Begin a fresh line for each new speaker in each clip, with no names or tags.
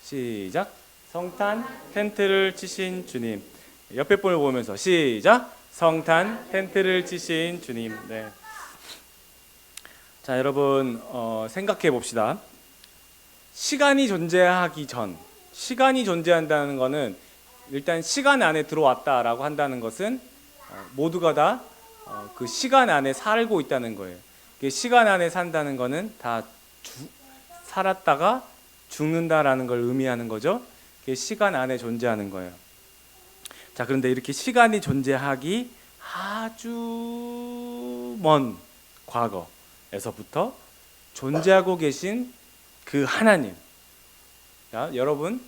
시작. 성탄 텐트를 치신 주님. 옆에 분을 보면서 시작. 성탄 텐트를 치신 주님. 네. 자, 여러분 생각해 봅시다. 시간이 존재하기 전, 시간이 존재한다는 것은 일단 시간 안에 들어왔다라고 한다는 것은 모두가 다 그 시간 안에 살고 있다는 거예요. 시간 안에 산다는 것은 다 살았다가 죽는다라는 걸 의미하는 거죠. 시간 안에 존재하는 거예요. 자, 그런데 이렇게 시간이 존재하기 아주 먼 과거에서부터 존재하고 계신 그 하나님. 자, 여러분,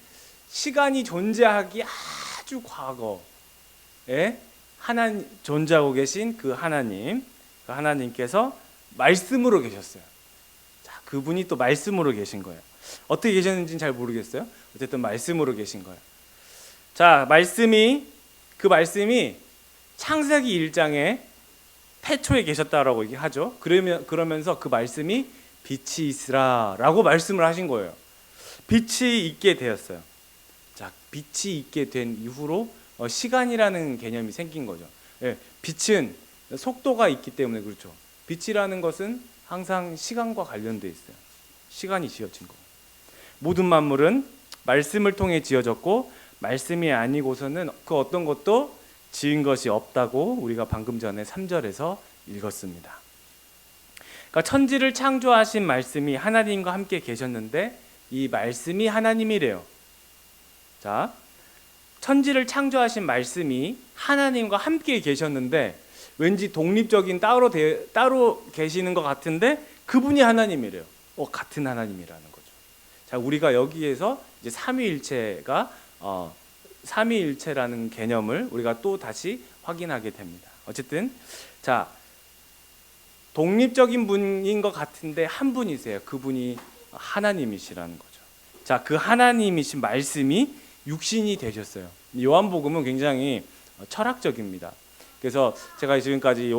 시간이 존재하기 아주 과거에 존재하고 계신 그 하나님, 그 하나님께서 말씀으로 계셨어요. 자, 그분이 또 말씀으로 계신 거예요. 어떻게 계셨는지는 잘 모르겠어요. 어쨌든 말씀으로 계신 거예요. 자, 그 말씀이 창세기 1장에 태초에 계셨다라고 얘기하죠. 그러면서 그 말씀이 빛이 있으라라고 말씀을 하신 거예요. 빛이 있게 되었어요. 자, 빛이 있게 된 이후로 시간이라는 개념이 생긴 거죠. 예, 빛은 속도가 있기 때문에 그렇죠. 빛이라는 것은 항상 시간과 관련돼 있어요. 시간이 지어진 거. 모든 만물은 말씀을 통해 지어졌고 말씀이 아니고서는 그 어떤 것도 지은 것이 없다고 우리가 방금 전에 3절에서 읽었습니다. 그러니까 천지를 창조하신 말씀이 하나님과 함께 계셨는데 이 말씀이 하나님이래요. 자, 천지를 창조하신 말씀이 하나님과 함께 계셨는데 왠지 독립적인 따로 계시는 것 같은데 그분이 하나님이래요. 같은 하나님이라는 거죠. 자, 우리가 여기에서 이제 삼위일체라는 개념을 우리가 또 다시 확인하게 됩니다. 어쨌든 자, 독립적인 분인 것 같은데 한 분이세요. 그분이 하나님이시라는 거죠. 자, 그 하나님이신 말씀이 육신이 되셨어요. 요한복음은 굉장히 철학적입니다. 그래서 제가 지금까지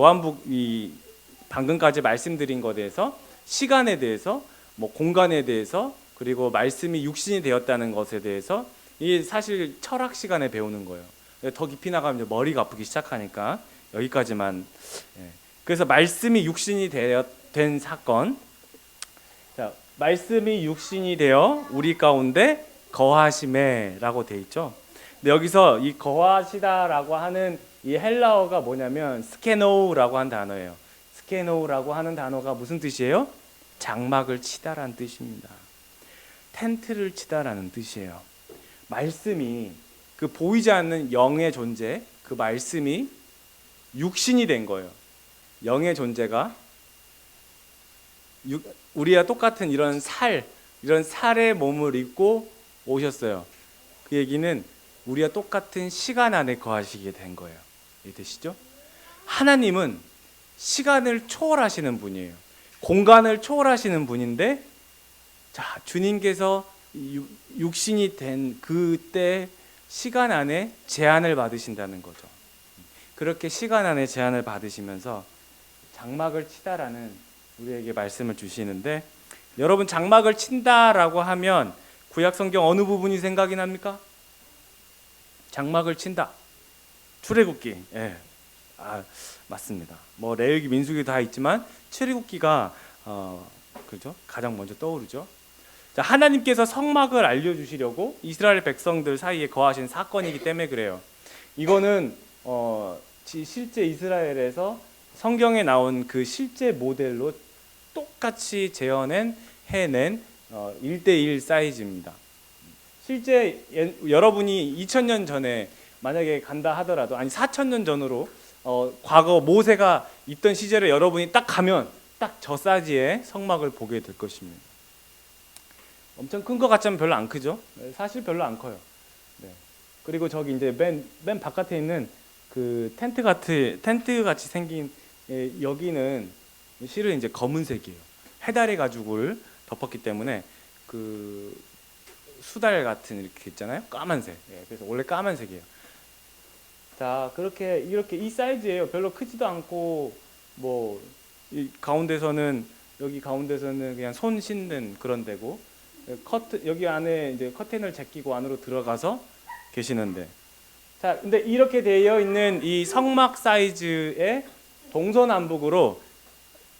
방금까지 말씀드린 것에 대해서 시간에 대해서, 공간에 대해서, 그리고 말씀이 육신이 되었다는 것에 대해서 이게 사실 철학 시간에 배우는 거예요. 더 깊이 나가면 머리가 아프기 시작하니까 여기까지만. 그래서 말씀이 육신이 된 사건. 자, 말씀이 육신이 되어 우리 가운데 거하심에라고 돼 있죠. 근데 여기서 이 거하시다라고 하는 이 헬라어가 뭐냐면 스케노우라고 한 단어예요. 스케노우라고 하는 단어가 무슨 뜻이에요? 장막을 치다라는 뜻입니다. 텐트를 치다라는 뜻이에요. 말씀이 그 보이지 않는 영의 존재, 그 말씀이 육신이 된 거예요. 영의 존재가 우리와 똑같은 이런 살의 몸을 입고 오셨어요. 그 얘기는 우리와 똑같은 시간 안에 거하시게 된 거예요. 이해되시죠? 하나님은 시간을 초월하시는 분이에요. 공간을 초월하시는 분인데, 자, 주님께서 육신이 된 그때 시간 안에 제한을 받으신다는 거죠. 그렇게 시간 안에 제한을 받으시면서 장막을 치다라는 우리에게 말씀을 주시는데, 여러분 장막을 친다라고 하면 구약 성경 어느 부분이 생각이 납니까? 장막을 친다. 출애굽기. 예. 맞습니다. 레위기, 민수기 다 있지만 출애굽기가 그죠? 가장 먼저 떠오르죠. 자, 하나님께서 성막을 알려주시려고 이스라엘 백성들 사이에 거하신 사건이기 때문에 그래요. 이거는 실제 이스라엘에서 성경에 나온 그 실제 모델로 똑같이 해낸 1대1 사이즈입니다. 실제 여러분이 2000년 전에 만약에 간다 하더라도, 아니 4000년 전으로 과거 모세가 있던 시절에 여러분이 딱 가면 딱 저 사이즈의 성막을 보게 될 것입니다. 엄청 큰 것 같지만 별로 안 크죠? 사실 별로 안 커요. 네. 그리고 저기 이제 맨 바깥에 있는 그 텐트 같이 생긴 여기는 실은 이제 검은색이에요. 해달의 가죽을 덮었기 때문에 그 수달 같은 이렇게 있잖아요. 까만색. 그래서 원래 까만색이에요. 자, 이렇게 이 사이즈예요. 별로 크지도 않고 여기 가운데서는 그냥 손 씻는 그런 데고, 커튼 여기 안에 이제 커튼을 제끼고 안으로 들어가서 계시는데, 자, 근데 이렇게 되어 있는 이 성막 사이즈의 동서남북으로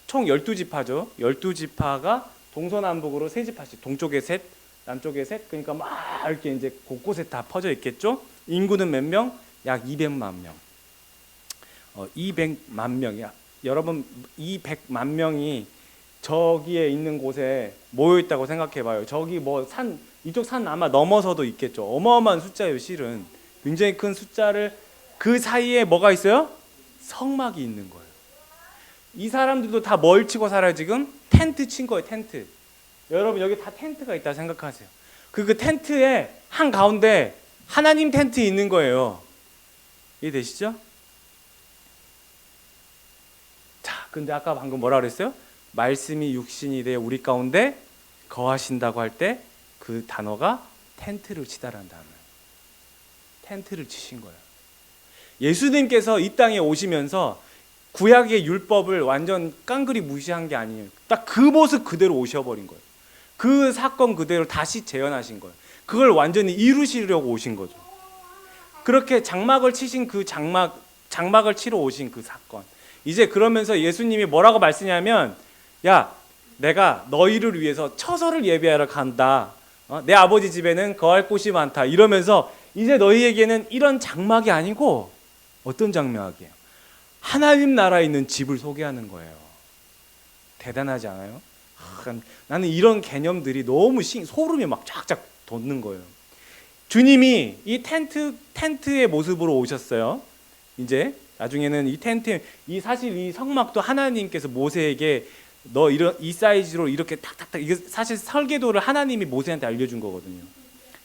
총 12지파죠. 12지파가 동서남북으로 3지파씩, 동쪽에 셋, 남쪽에 셋, 그러니까 막 이렇게 이제 곳곳에 다 퍼져 있겠죠. 인구는 몇 명? 약 200만 명. 200만 명이야. 여러분 200만 명이 저기에 있는 곳에 모여 있다고 생각해 봐요. 저기 뭐 산, 이쪽 산 아마 넘어서도 있겠죠. 어마어마한 숫자예요, 실은. 굉장히 큰 숫자를, 그 사이에 뭐가 있어요? 성막이 있는 거예요. 이 사람들도 다 뭘 치고 살아요, 지금? 텐트 친 거예요, 텐트. 여러분 여기 다 텐트가 있다 생각하세요. 그 텐트에 한 가운데 하나님 텐트 있는 거예요. 이해되시죠? 자, 근데 아까 방금 뭐라 그랬어요? 말씀이 육신이 되어 우리 가운데 거하신다고 할 때 그 단어가 텐트를 치다라는 단어예요. 텐트를 치신 거예요. 예수님께서 이 땅에 오시면서 구약의 율법을 완전 깡그리 무시한 게 아니에요. 딱 그 모습 그대로 오셔버린 거예요. 그 사건 그대로 다시 재현하신 거예요. 그걸 완전히 이루시려고 오신 거죠. 그렇게 장막을 치신 그 장막을 치러 오신 그 사건. 이제 그러면서 예수님이 뭐라고 말씀하냐면, 야, 내가 너희를 위해서 처소를 예비하러 간다. 내 아버지 집에는 거할 곳이 많다. 이러면서 이제 너희에게는 이런 장막이 아니고 어떤 장막이에요? 하나님 나라에 있는 집을 소개하는 거예요. 대단하지 않아요? 나는 이런 개념들이 너무 소름이 막 쫙쫙 돋는 거예요. 주님이 이 텐트의 모습으로 오셨어요. 이제 나중에는 이 텐트, 사실 이 성막도 하나님께서 모세에게 너 이 사이즈로 이렇게 탁탁탁, 이게 사실 설계도를 하나님이 모세한테 알려준 거거든요.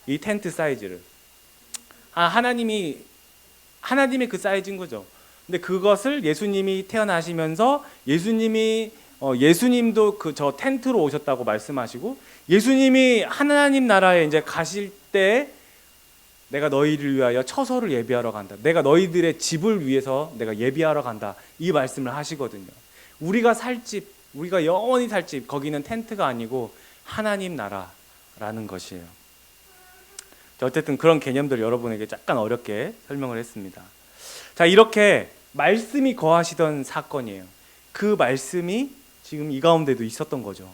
이 텐트 사이즈를 하나님의 그 사이즈인 거죠. 근데 그것을 예수님이 태어나시면서 예수님도 저 텐트로 오셨다고 말씀하시고, 예수님이 하나님 나라에 이제 가실 때 내가 너희를 위하여 처소를 예비하러 간다. 내가 너희들의 집을 위해서 내가 예비하러 간다. 이 말씀을 하시거든요. 우리가 살 집, 우리가 영원히 살 집, 거기는 텐트가 아니고 하나님 나라라는 것이에요. 어쨌든 그런 개념들 여러분에게 약간 어렵게 설명을 했습니다. 자, 이렇게 말씀이 거하시던 사건이에요. 그 말씀이 지금 이 가운데도 있었던 거죠.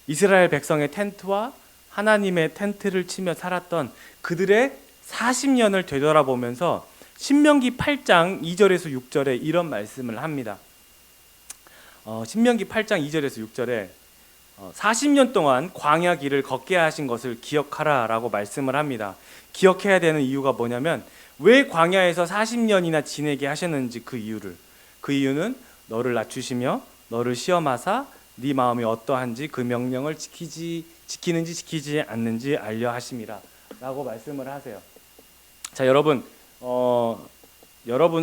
이스라엘 백성의 텐트와 하나님의 텐트를 치며 살았던 그들의 40년을 되돌아보면서 신명기 8장 2절에서 6절에 이런 말씀을 합니다. 신명기 8장 2절에서 6절에 40년 동안 광야 길을 걷게 하신 것을 기억하라 라고 말씀을 합니다. 기억해야 되는 이유가 뭐냐면, 왜 광야에서 40년이나 지내게 하셨는지 그 이유는 너를 낮추시며 너를 시험하사 네 마음이 어떠한지 그 명령을 지키는지 지키지 않는지 알려 하심이라 라고 말씀을 하세요. 자, 여러분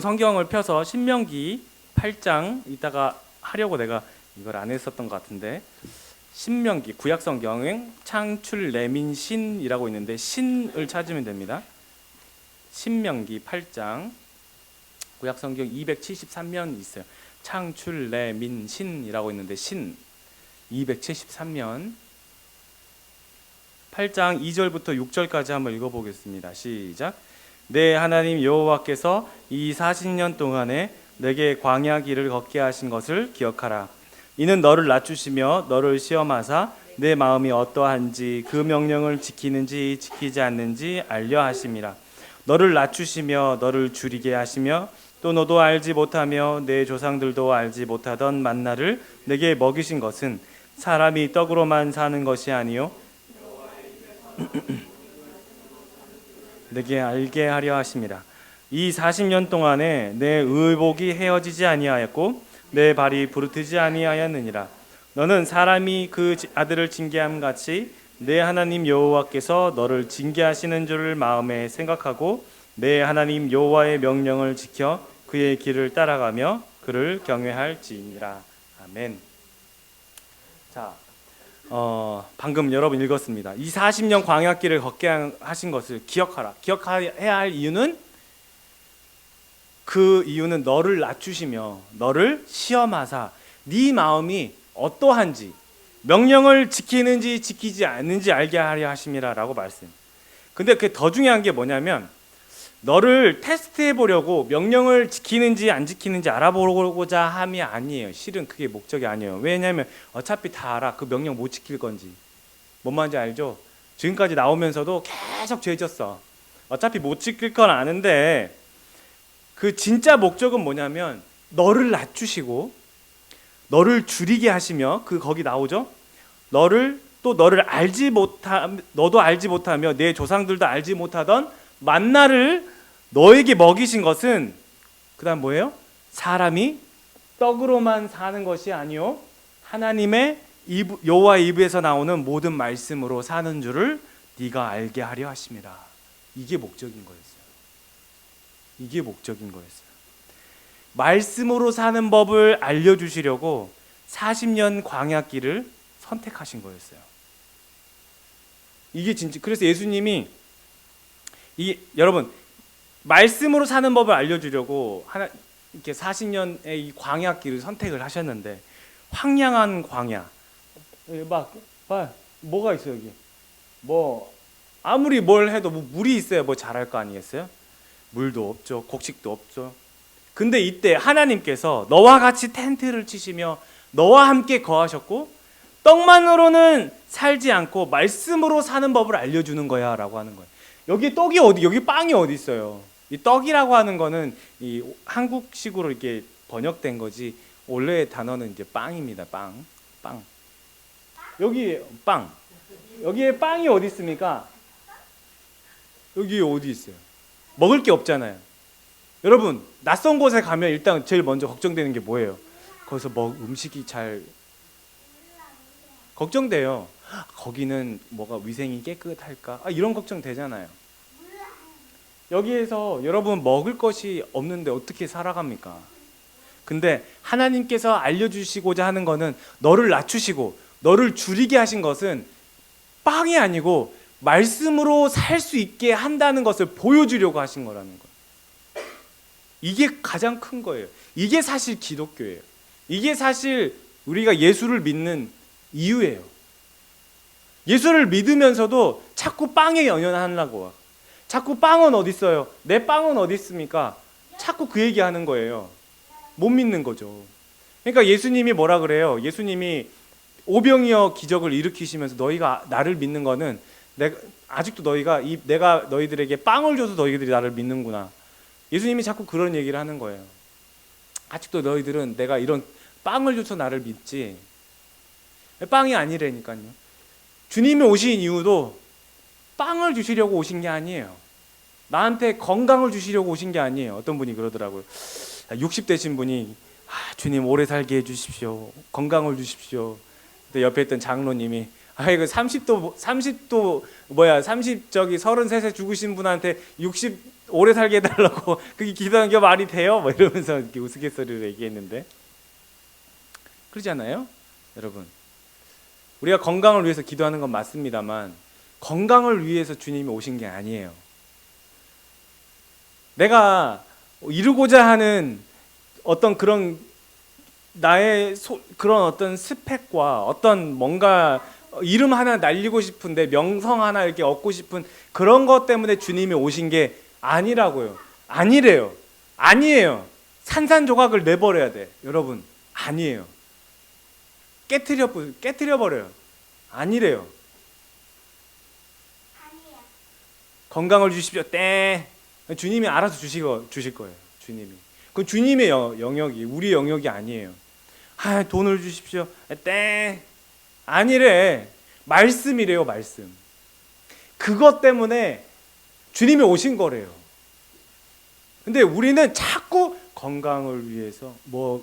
성경을 펴서 신명기 8장 이따가 하려고 내가 이걸 안 했었던 것 같은데, 신명기 구약 성경은 창출 레민 신이라고 있는데 신을 찾으면 됩니다. 신명기 8장 구약 성경 273면 있어요. 창출 레민 신이라고 있는데 신 273면 8장 2절부터 6절까지 한번 읽어보겠습니다. 시작. 내 하나님 여호와께서 이 40년 동안에 내게 광야 길을 걷게 하신 것을 기억하라. 이는 너를 낮추시며 너를 시험하사 내 마음이 어떠한지 그 명령을 지키는지 지키지 않는지 알려 하심이라. 너를 낮추시며 너를 줄이게 하시며 또 너도 알지 못하며 내 조상들도 알지 못하던 만나를 내게 먹이신 것은 사람이 떡으로만 사는 것이 아니요 내게 알게 하려 하심이라. 이 40년 동안에 내 의복이 헤어지지 아니하였고 내 발이 부르트지 아니하였느니라. 너는 사람이 그 아들을 징계함 같이 내 하나님 여호와께서 너를 징계하시는 줄을 마음에 생각하고 내 하나님 여호와의 명령을 지켜 그의 길을 따라가며 그를 경외할지니라. 아멘. 자, 방금 여러분 읽었습니다. 이 40년 광야길을 걷게 하신 것을 기억하라. 기억해야 할 이유는, 그 이유는 너를 낮추시며 너를 시험하사 네 마음이 어떠한지, 명령을 지키는지 지키지 않는지 알게 하려 하심이라라고 말씀. 근데 그게 더 중요한 게 뭐냐면 너를 테스트해 보려고 명령을 지키는지 안 지키는지 알아보고자 함이 아니에요. 실은 그게 목적이 아니에요. 왜냐하면 어차피 다 알아. 그 명령 못 지킬 건지. 뭔 말인지 알죠? 지금까지 나오면서도 계속 죄졌어. 어차피 못 지킬 건 아는데 그 진짜 목적은 뭐냐면 너를 낮추시고 너를 줄이게 하시며 그 거기 나오죠? 너를 너도 알지 못하며 내 조상들도 알지 못하던 만나를 너에게 먹이신 것은 그다음 뭐예요? 사람이 떡으로만 사는 것이 아니요 하나님의 여호와의 입에서 나오는 모든 말씀으로 사는 줄을 네가 알게 하려 하심이라. 이게 목적인 거였어요. 이게 목적인 거였어요. 말씀으로 사는 법을 알려주시려고 40년 광야길을 선택하신 거였어요. 이게 진짜 그래서 예수님이 여러분 말씀으로 사는 법을 알려주려고 이렇게 40년의 이 광야길을 선택을 하셨는데 황량한 광야 뭐가 있어요 여기? 뭐 아무리 뭘 해도 뭐 물이 있어야 뭐 잘할 거 아니겠어요? 물도 없죠. 곡식도 없죠. 근데 이때 하나님께서 너와 같이 텐트를 치시며 너와 함께 거하셨고 떡만으로는 살지 않고 말씀으로 사는 법을 알려주는 거야 라고 하는 거예요. 여기 떡이 여기 빵이 어디 있어요? 이 떡이라고 하는 거는 이 한국식으로 이렇게 번역된 거지 원래의 단어는 이제 빵입니다. 빵. 여기 빵. 여기에 빵이 어디 있습니까? 여기 어디 있어요? 먹을 게 없잖아요. 여러분 낯선 곳에 가면 일단 제일 먼저 걱정되는 게 뭐예요? 거기서 음식이 잘 걱정돼요. 거기는 뭐가 위생이 깨끗할까? 이런 걱정 되잖아요. 여기에서 여러분 먹을 것이 없는데 어떻게 살아갑니까? 근데 하나님께서 알려주시고자 하는 거는 너를 낮추시고 너를 줄이게 하신 것은 빵이 아니고 말씀으로 살 수 있게 한다는 것을 보여주려고 하신 거라는 거예요. 이게 가장 큰 거예요. 이게 사실 기독교예요. 이게 사실 우리가 예수를 믿는 이유예요. 예수를 믿으면서도 자꾸 빵에 연연하려고. 자꾸 빵은 어디 있어요? 내 빵은 어디 있습니까? 자꾸 그 얘기하는 거예요. 못 믿는 거죠. 그러니까 예수님이 뭐라 그래요? 예수님이 오병이어 기적을 일으키시면서 너희가 나를 믿는 거는 아직도 내가 너희들에게 빵을 줘서 너희들이 나를 믿는구나. 예수님이 자꾸 그런 얘기를 하는 거예요. 아직도 너희들은 내가 이런 빵을 줘서 나를 믿지 빵이 아니라니까요. 주님이 오신 이유도 빵을 주시려고 오신 게 아니에요. 나한테 건강을 주시려고 오신 게 아니에요. 어떤 분이 그러더라고요. 60대신 분이 주님 오래 살게 해주십시오. 건강을 주십시오. 근데 옆에 있던 장로님이 이거 33세 죽으신 분한테 60 오래 살게 해달라고 그게 기도하는 게 말이 돼요? 뭐 이러면서 이렇게 우스갯소리로 얘기했는데 그러잖아요, 여러분. 우리가 건강을 위해서 기도하는 건 맞습니다만 건강을 위해서 주님이 오신 게 아니에요. 내가 이루고자 하는 어떤 그런 나의 그런 어떤 스펙과 어떤 뭔가 이름 하나 날리고 싶은데 명성 하나 이렇게 얻고 싶은 그런 것 때문에 주님이 오신 게 아니라고요. 아니래요. 아니에요. 산산조각을 내버려야 돼. 여러분, 아니에요. 깨트려 버려요. 아니래요. 건강을 주십시오. 땡. 주님이 알아서 주실 거예요. 주님이. 그건 주님의 영역이 우리 영역이 아니에요. 돈을 주십시오. 땡. 아니래. 말씀이래요. 말씀. 그것 때문에 주님이 오신 거래요. 근데 우리는 자꾸 건강을 위해서,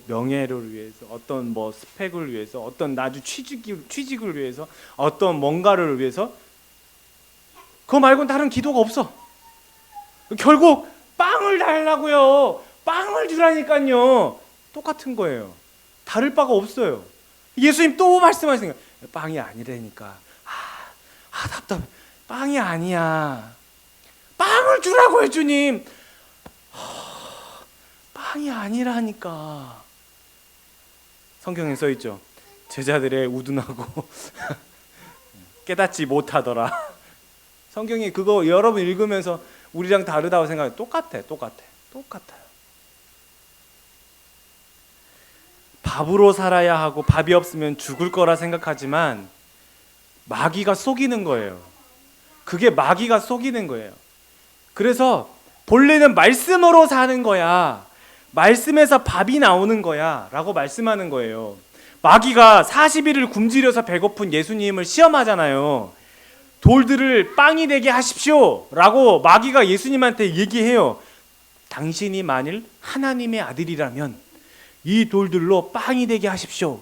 명예를 위해서, 어떤 스펙을 위해서, 어떤 나주 취직을 위해서, 어떤 뭔가를 위해서, 그거 말고는 다른 기도가 없어. 결국 빵을 달라고요. 빵을 주라니까요. 똑같은 거예요. 다를 바가 없어요. 예수님 또 말씀하시는 거예요. 빵이 아니라니까. 답답해. 빵이 아니야. 빵을 주라고요, 주님. 빵이 아니라니까. 성경에 써 있죠. 제자들의 우둔하고 깨닫지 못하더라. 성경이 그거 여러분 읽으면서 우리랑 다르다고 생각해. 똑같아요. 밥으로 살아야 하고 밥이 없으면 죽을 거라 생각하지만 마귀가 속이는 거예요. 그게 마귀가 속이는 거예요. 그래서 본래는 말씀으로 사는 거야. 말씀에서 밥이 나오는 거야 라고 말씀하는 거예요. 마귀가 40일을 굶주려서 배고픈 예수님을 시험하잖아요. 돌들을 빵이 되게 하십시오 라고 마귀가 예수님한테 얘기해요. 당신이 만일 하나님의 아들이라면 이 돌들로 빵이 되게 하십시오.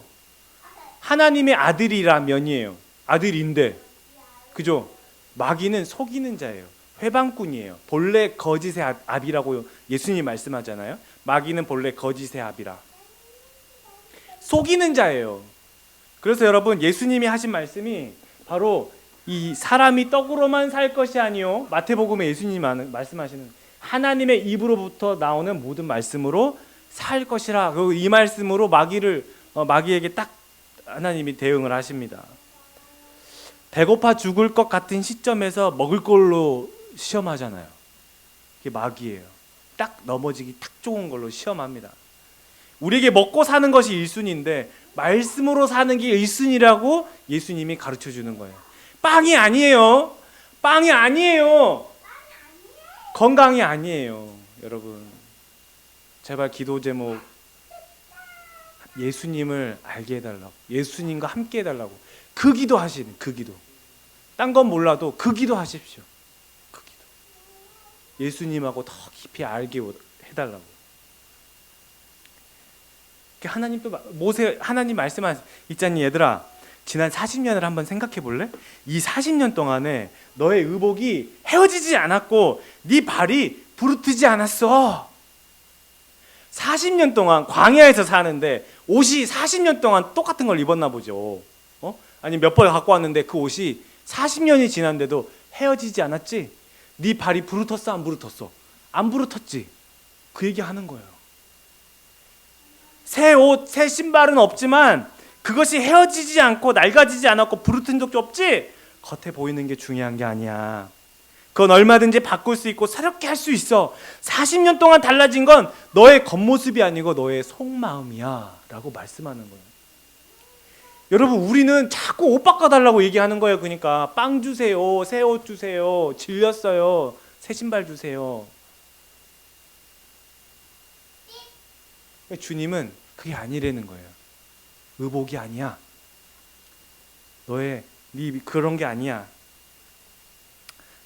하나님의 아들이라면이에요. 아들인데, 그죠? 마귀는 속이는 자예요. 회방꾼이에요. 본래 거짓의 압이라고 예수님 말씀하잖아요. 마귀는 본래 거짓의 압이라. 속이는 자예요. 그래서 여러분, 예수님이 하신 말씀이 바로 이 사람이 떡으로만 살 것이 아니요, 마태복음에 예수님이 말씀하시는 하나님의 입으로부터 나오는 모든 말씀으로 살 것이라. 그리고 이 말씀으로 마귀에게 딱 하나님이 대응을 하십니다. 배고파 죽을 것 같은 시점에서 먹을 걸로 시험하잖아요. 그게 마귀예요. 딱 넘어지기 딱 좋은 걸로 시험합니다. 우리에게 먹고 사는 것이 1순위인데 말씀으로 사는 게 1순위라고 예수님이 가르쳐 주는 거예요. 빵이 아니에요. 건강이 아니에요. 여러분, 제발 기도 제목 예수님을 알게 해달라고, 예수님과 함께 해달라고 그 기도 하시는, 그 기도. 딴 건 몰라도 그 기도 하십시오. 그 기도. 예수님하고 더 깊이 알게 해달라고. 하나님 말씀한 있잖니, 얘들아, 지난 40년을 한번 생각해 볼래? 이 40년 동안에 너의 의복이 헤어지지 않았고 네 발이 부르트지 않았어. 40년 동안 광야에서 사는데 옷이 40년 동안 똑같은 걸 입었나 보죠. 아니 몇 벌 갖고 왔는데 그 옷이 40년이 지났는데도 헤어지지 않았지? 네 발이 부르텄어, 안 부르텄어? 안 부르텄지? 그 얘기 하는 거예요. 새 옷, 새 신발은 없지만 그것이 헤어지지 않고 낡아지지 않았고 부르튼 적도 없지? 겉에 보이는 게 중요한 게 아니야. 그건 얼마든지 바꿀 수 있고 새롭게 할 수 있어. 40년 동안 달라진 건 너의 겉모습이 아니고 너의 속마음이야 라고 말씀하는 거예요. 여러분, 우리는 자꾸 옷 바꿔달라고 얘기하는 거예요. 그러니까 빵 주세요, 새 옷 주세요, 질렸어요, 새 신발 주세요. 주님은 그게 아니라는 거예요. 의복이 아니야. 네 그런 게 아니야.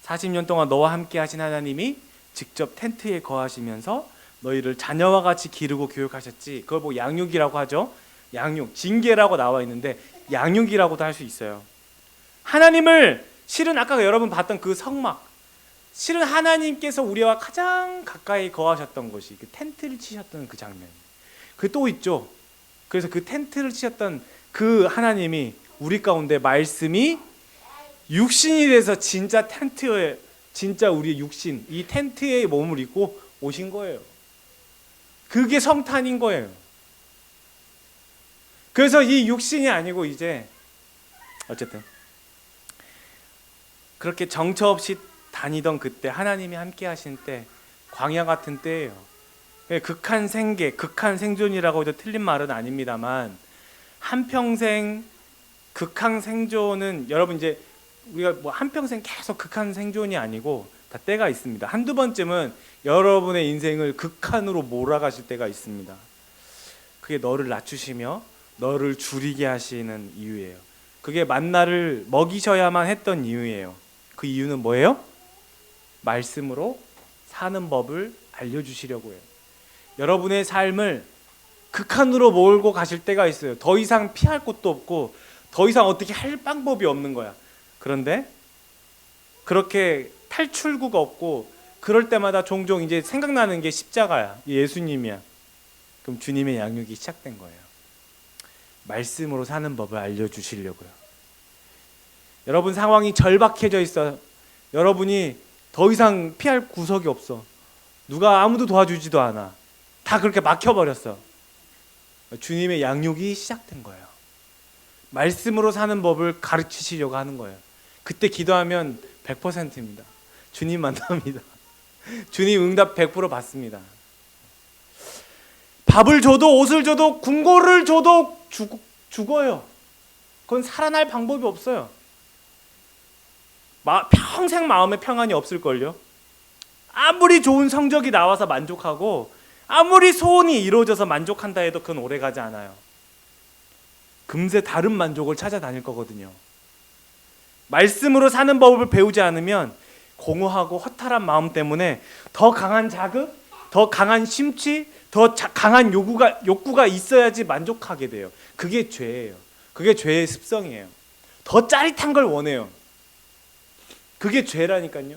40년 동안 너와 함께 하신 하나님이 직접 텐트에 거하시면서 너희를 자녀와 같이 기르고 교육하셨지. 그걸 뭐 양육이라고 하죠. 양육, 징계라고 나와 있는데 양육이라고도 할 수 있어요. 하나님을, 실은 아까 여러분 봤던 그 성막, 실은 하나님께서 우리와 가장 가까이 거하셨던 곳이 그 텐트를 치셨던 그 장면. 그 또 있죠. 그래서 그 텐트를 치셨던 그 하나님이 우리 가운데 말씀이 육신이 돼서 진짜 텐트에, 진짜 우리의 육신, 이 텐트에 몸을 입고 오신 거예요. 그게 성탄인 거예요. 그래서 이 육신이 아니고 이제 어쨌든 그렇게 정처 없이 다니던 그때, 하나님이 함께 하신 때, 광야 같은 때예요. 극한 생계, 극한 생존이라고 해도 틀린 말은 아닙니다만, 한평생 극한 생존은, 여러분 이제 우리가 뭐 한평생 계속 극한 생존이 아니고 다 때가 있습니다. 한두 번쯤은 여러분의 인생을 극한으로 몰아가실 때가 있습니다. 그게 너를 낮추시며 너를 줄이게 하시는 이유예요. 그게 만나를 먹이셔야만 했던 이유예요. 그 이유는 뭐예요? 말씀으로 사는 법을 알려주시려고 해요. 여러분의 삶을 극한으로 몰고 가실 때가 있어요. 더 이상 피할 곳도 없고 더 이상 어떻게 할 방법이 없는 거야. 그런데 그렇게 탈출구가 없고 그럴 때마다 종종 이제 생각나는 게 십자가야. 예수님이야. 그럼 주님의 양육이 시작된 거예요. 말씀으로 사는 법을 알려주시려고요. 여러분 상황이 절박해져 있어요. 여러분이 더 이상 피할 구석이 없어. 누가 아무도 도와주지도 않아. 다 그렇게 막혀버렸어. 주님의 양육이 시작된 거예요. 말씀으로 사는 법을 가르치시려고 하는 거예요. 그때 기도하면 100%입니다. 주님 만납니다. 주님 응답 100% 받습니다. 밥을 줘도 옷을 줘도 궁궐을 줘도 죽어요. 그건 살아날 방법이 없어요. 평생 마음에 평안이 없을걸요. 아무리 좋은 성적이 나와서 만족하고 아무리 소원이 이루어져서 만족한다 해도 그건 오래가지 않아요. 금세 다른 만족을 찾아다닐 거거든요. 말씀으로 사는 법을 배우지 않으면 공허하고 허탈한 마음 때문에 더 강한 자극, 더 강한 심취, 더 강한 욕구가 있어야지 만족하게 돼요. 그게 죄예요. 그게 죄의 습성이에요. 더 짜릿한 걸 원해요. 그게 죄라니까요.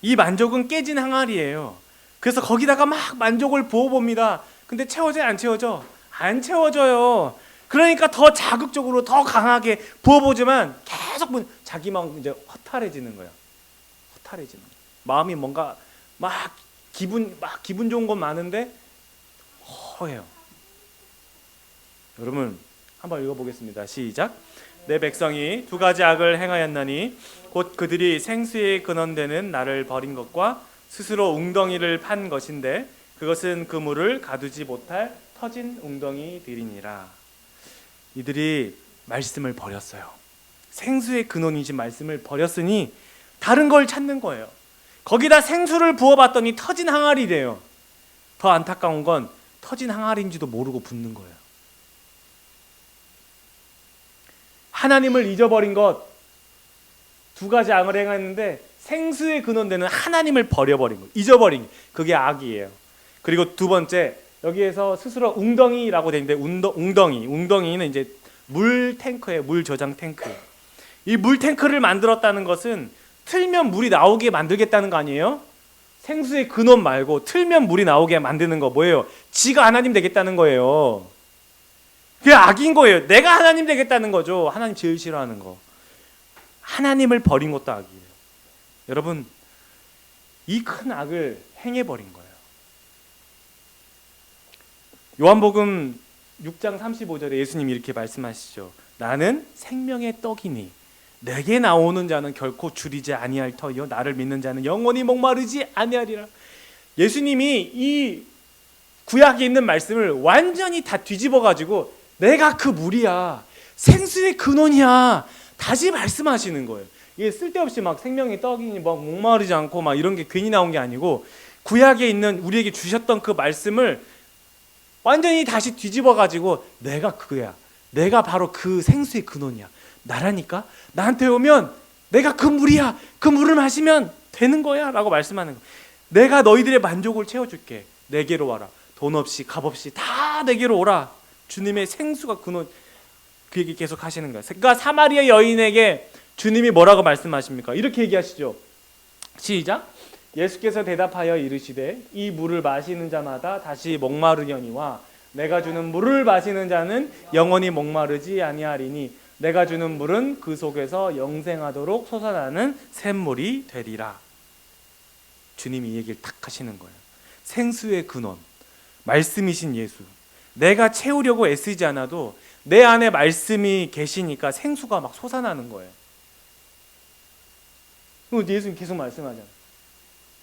이 만족은 깨진 항아리예요. 그래서 거기다가 막 만족을 부어봅니다. 근데 채워져요, 안 채워져? 안 채워져요. 그러니까 더 자극적으로 더 강하게 부어보지만 계속 자기 마음 이제 허탈해지는 거예요. 허탈해지는 거예요. 마음이 뭔가 막 기분 좋은 건 많은데 허해요. 여러분 한번 읽어보겠습니다. 시작. 내 백성이 두 가지 악을 행하였나니 곧 그들이 생수의 근원되는 나를 버린 것과 스스로 웅덩이를 판 것인데 그것은 그 물을 가두지 못할 터진 웅덩이들이니라. 이들이 말씀을 버렸어요. 생수의 근원이신 말씀을 버렸으니 다른 걸 찾는 거예요. 거기다 생수를 부어봤더니 터진 항아리래요. 더 안타까운 건 터진 항아리인지도 모르고 붓는 거예요. 하나님을 잊어버린 것, 두 가지 악을 행했는데 생수의 근원되는 하나님을 버려버린 거, 잊어버린 게 그게 악이에요. 그리고 두 번째, 여기에서 스스로 웅덩이라고 되어 있는데 웅덩이는 이제 물 탱크예요. 물 저장 탱크. 이 물 탱크를 만들었다는 것은 틀면 물이 나오게 만들겠다는 거 아니에요? 생수의 근원 말고 틀면 물이 나오게 만드는 거 뭐예요? 지가 하나님 되겠다는 거예요. 그게 악인 거예요. 내가 하나님 되겠다는 거죠. 하나님 제일 싫어하는 거. 하나님을 버린 것도 악이에요. 여러분, 이 큰 악을 행해버린 거예요. 요한복음 6장 35절에 예수님이 이렇게 말씀하시죠. 나는 생명의 떡이니 내게 나오는 자는 결코 줄이지 아니할 터이요 나를 믿는 자는 영원히 목마르지 아니하리라. 예수님이 이 구약에 있는 말씀을 완전히 다 뒤집어가지고 내가 그 물이야, 생수의 근원이야, 다시 말씀하시는 거예요. 이게 쓸데없이 막 생명의 떡이니 막 목마르지 않고 막 이런 게 괜히 나온 게 아니고 구약에 있는 우리에게 주셨던 그 말씀을 완전히 다시 뒤집어가지고 내가 그거야, 내가 바로 그 생수의 근원이야, 나라니까 나한테 오면 내가 그 물이야, 그 물을 마시면 되는 거야 라고 말씀하는 거야. 내가 너희들의 만족을 채워줄게, 내게로 와라. 돈 없이 값 없이 다 내게로 오라. 주님의 생수가 근원, 그 얘기 계속 하시는 거예요. 그러니까 사마리아 여인에게 주님이 뭐라고 말씀하십니까? 이렇게 얘기하시죠. 시작. 예수께서 대답하여 이르시되 이 물을 마시는 자마다 다시 목마르려니와 내가 주는 물을 마시는 자는 영원히 목마르지 아니하리니 내가 주는 물은 그 속에서 영생하도록 솟아나는 샘물이 되리라. 주님이 이 얘기를 탁 하시는 거예요. 생수의 근원, 말씀이신 예수. 내가 채우려고 애쓰지 않아도 내 안에 말씀이 계시니까 생수가 막 솟아나는 거예요. 예수님 계속 말씀하잖아요.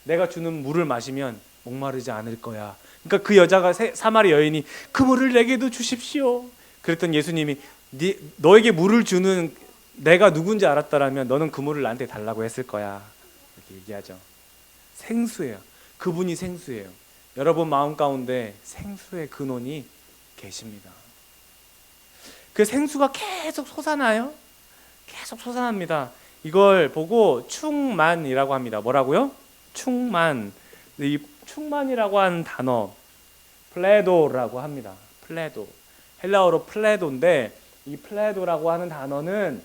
내가 주는 물을 마시면 목마르지 않을 거야. 그러니까 그 여자가 사마리아 여인이 그 물을 내게도 주십시오. 그랬더니 예수님이 너에게 물을 주는 내가 누군지 알았더라면 너는 그 물을 나한테 달라고 했을 거야. 이렇게 얘기하죠. 생수예요. 그분이 생수예요. 여러분 마음 가운데 생수의 근원이 계십니다. 그 생수가 계속 솟아나요. 계속 솟아납니다. 이걸 보고 충만이라고 합니다. 뭐라고요? 충만. 이 충만이라고 하는 단어 플레도라고 합니다. 플레도. 헬라어로 플레도인데 이 플레도라고 하는 단어는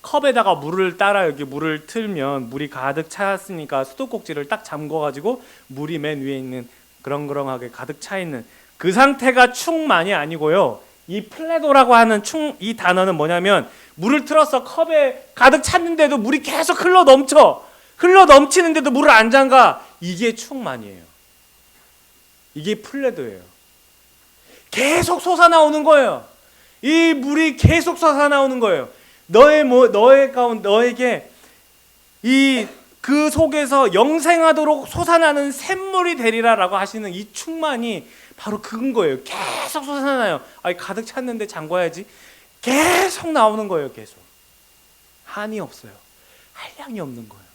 컵에다가 물을 따라 여기 물을 틀면 물이 가득 찼으니까 수도꼭지를 딱 잠궈가지고 물이 맨 위에 있는 그렁그렁하게 가득 차 있는 그 상태가 충만이 아니고요. 이 플레도라고 하는 이 단어는 뭐냐면 물을 틀어서 컵에 가득 찼는데도 물이 계속 흘러 넘치는데도 물을 안 잠가. 이게 충만이에요. 이게 플레도예요. 계속 솟아나오는 거예요. 이 물이 계속 솟아나오는 거예요. 너의 가운데 너에게 그 속에서 영생하도록 솟아나는 샘물이 되리라라고 하시는 이 충만이 바로 그건 거예요. 계속 솟아나요. 가득 찼는데 잠궈야지. 계속 나오는 거예요. 계속. 한이 없어요. 한량이 없는 거예요.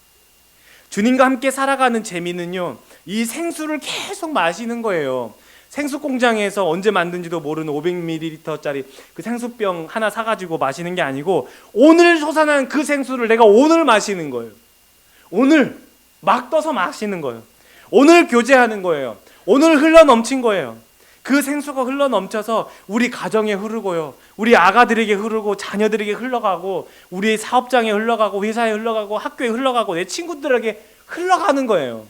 주님과 함께 살아가는 재미는요, 이 생수를 계속 마시는 거예요. 생수 공장에서 언제 만든지도 모르는 500ml짜리 그 생수병 하나 사가지고 마시는 게 아니고 오늘 솟아난 그 생수를 내가 오늘 마시는 거예요. 오늘 막 떠서 마시는 거예요. 오늘 교제하는 거예요. 오늘 흘러 넘친 거예요. 그 생수가 흘러 넘쳐서 우리 가정에 흐르고요, 우리 아가들에게 흐르고 자녀들에게 흘러가고 우리 사업장에 흘러가고 회사에 흘러가고 학교에 흘러가고 내 친구들에게 흘러가는 거예요.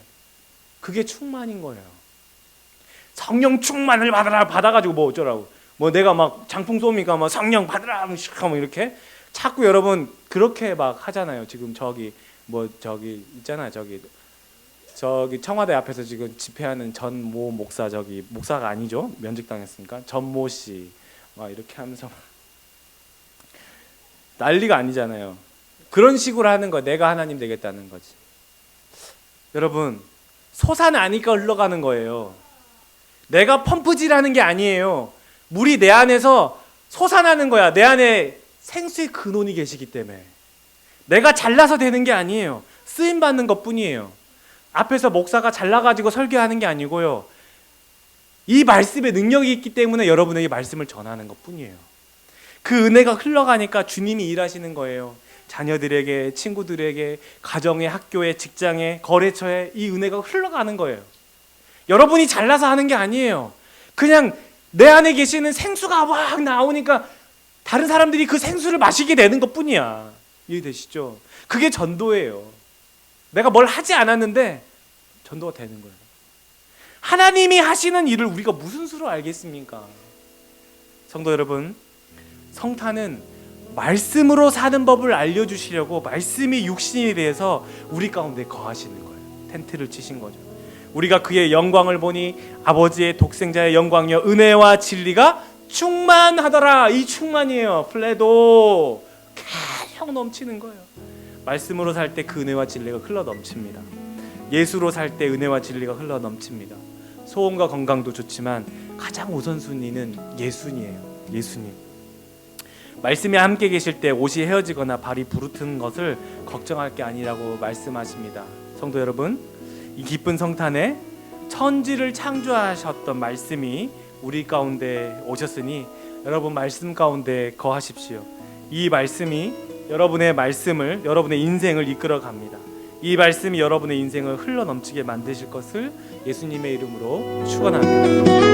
그게 충만인 거예요. 성령 충만을 받아가지고 뭐 어쩌라고, 뭐 내가 막 장풍 쏘니까 막 성령 받으라 하면 이렇게 자꾸 여러분 그렇게 막 하잖아요. 지금 저기 있잖아요. 저기 청와대 앞에서 지금 집회하는 전모 목사, 저기 목사가 아니죠, 면직당했으니까 전모 씨 막 이렇게 하면서 난리가 아니잖아요. 그런 식으로 하는 거, 내가 하나님 되겠다는 거지. 여러분, 솟아나니까 흘러가는 거예요. 내가 펌프질하는 게 아니에요. 물이 내 안에서 솟아나는 거야. 내 안에 생수의 근원이 계시기 때문에. 내가 잘나서 되는 게 아니에요. 쓰임 받는 것뿐이에요. 앞에서 목사가 잘나가지고 설교하는 게 아니고요, 이 말씀에 능력이 있기 때문에 여러분에게 말씀을 전하는 것뿐이에요. 그 은혜가 흘러가니까 주님이 일하시는 거예요. 자녀들에게, 친구들에게, 가정에, 학교에, 직장에, 거래처에 이 은혜가 흘러가는 거예요. 여러분이 잘나서 하는 게 아니에요. 그냥 내 안에 계시는 생수가 막 나오니까 다른 사람들이 그 생수를 마시게 되는 것뿐이야. 이해되시죠? 그게 전도예요. 내가 뭘 하지 않았는데 전도가 되는 거예요. 하나님이 하시는 일을 우리가 무슨 수로 알겠습니까? 성도 여러분, 성탄은 말씀으로 사는 법을 알려주시려고 말씀이 육신이 돼서 우리 가운데 거하시는 거예요. 텐트를 치신 거죠. 우리가 그의 영광을 보니 아버지의 독생자의 영광이여 은혜와 진리가 충만하더라. 이 충만이에요. 플레도 계속 넘치는 거예요. 말씀으로 살 때 그 은혜와 진리가 흘러 넘칩니다. 예수로 살 때 은혜와 진리가 흘러 넘칩니다. 소원과 건강도 좋지만 가장 우선순위는 예수님이에요. 예수님. 말씀에 함께 계실 때 옷이 헤어지거나 발이 부르트는 것을 걱정할 게 아니라고 말씀하십니다. 성도 여러분, 이 기쁜 성탄에 천지를 창조하셨던 말씀이 우리 가운데 오셨으니 여러분 말씀 가운데 거하십시오. 이 말씀이 여러분의 인생을 이끌어 갑니다. 이 말씀이 여러분의 인생을 흘러 넘치게 만드실 것을 예수님의 이름으로 축원합니다.